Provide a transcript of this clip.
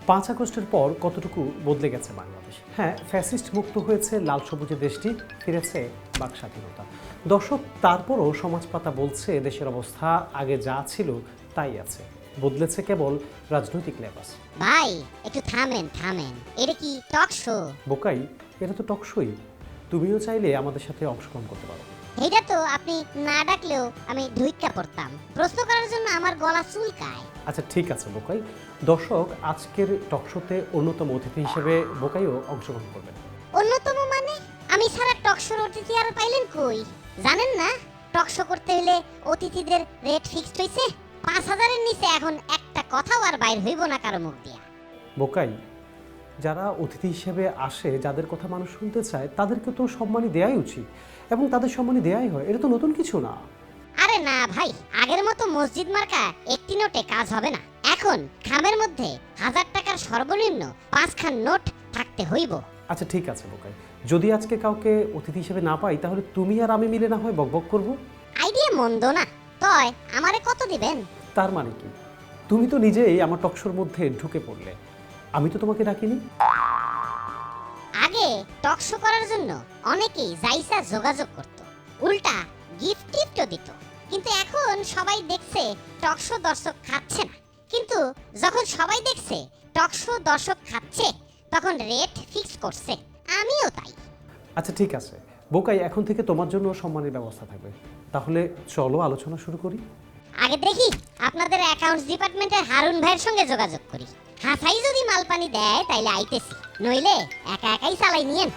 5 আগস্টের পর কতটুকু বদলে গেছে বাংলাদেশ? হ্যাঁ, ফ্যাসিস্ট মুক্ত হয়েছে লাল সবুজের দেশটি, ফিরেছে বাক স্বাধীনতা। দর্শক, তারপরও সমাজপাতা বলছে দেশের অবস্থা আগে যা ছিল তাই আছে, বদলেছে কেবল রাজনৈতিক লেবাস। ভাই একটু থামেন থামেন, এটা কি টক শো? বোকাই, এটা তো টকশোই। তুমিও চাইলে আমাদের সাথে অংশগ্রহণ করতে পারো। এইটা তো আপনি না ডাকলেও আমি ধুইক্কা পড়তাম। প্রশ্ন করার জন্য আমার গলা চুলকায়। আচ্ছা ঠিক আছে বোকাই। দর্শক, আজকের টকশোতে অন্যতম অতিথি হিসেবে বোকাইও অংশগ্রহণ করবেন। অন্যতম মানে? আমি সারা টক শোর অতিথি আর পাইলেন কই? জানেন না টক শো করতে হলে অতিথিদের রেট ফিক্সড হইছে। 5,000-এর নিচে এখন একটা কথাও আর বাইর হইব না কারো মুখ দিয়া। বোকাই, যারা অতিথি হিসেবে আসে, যাদের কথা মানুষ শুনতে চায়, তাদেরকে তো সম্মানই দেওয়াই উচিত, এবং তাদের সম্মানই দেওয়াই হয়। এটা তো নতুন কিছু না। আরে না ভাই, আগের মতো মসজিদ মার্কা একটি নোটে কাজ হবে না। এখন খামের মধ্যে 1000 টাকার সর্বনিম্ন 5 খান নোট থাকতে হইব। আচ্ছা ঠিক আছে বোকাই, যদি আজকে কাউকে অতিথি হিসেবে না পাই, তাহলে তুমি আর আমি মিলে না হয় বকবক করব। আইডিয়া মন্দ না, তয় আমারে কত দিবেন? তার মানে কি? তুমি তো নিজেই আমার টকশোর মধ্যে ঢুকে পড়লে, আমি তো তোমাকে ডাকিনি। আগে টক শো করার জন্য অনেকেই জাইসা যোগাযোগ করত, উল্টা গিফট টিফটও দিত। কিন্তু এখন সবাই দেখছে টক শো দর্শক খাচ্ছে না। কিন্তু যখন সবাই দেখছে টক শো দর্শক খাচ্ছে, তখন রেট ফিক্স করছে। আমিও তাই। আচ্ছা ঠিক আছে বোকাই, এখন থেকে তোমার জন্য সম্মানের ব্যবস্থা থাকবে। তাহলে চলো আলোচনা শুরু করি। আগে দেখি আপনাদের অ্যাকাউন্টস ডিপার্টমেন্টের হারুন ভাইয়ের সঙ্গে যোগাযোগ করি। হাসাই যদি মাল পানি দেয় তাইলে আইতেছি, নইলে একা একাই চালাই নিয়েন।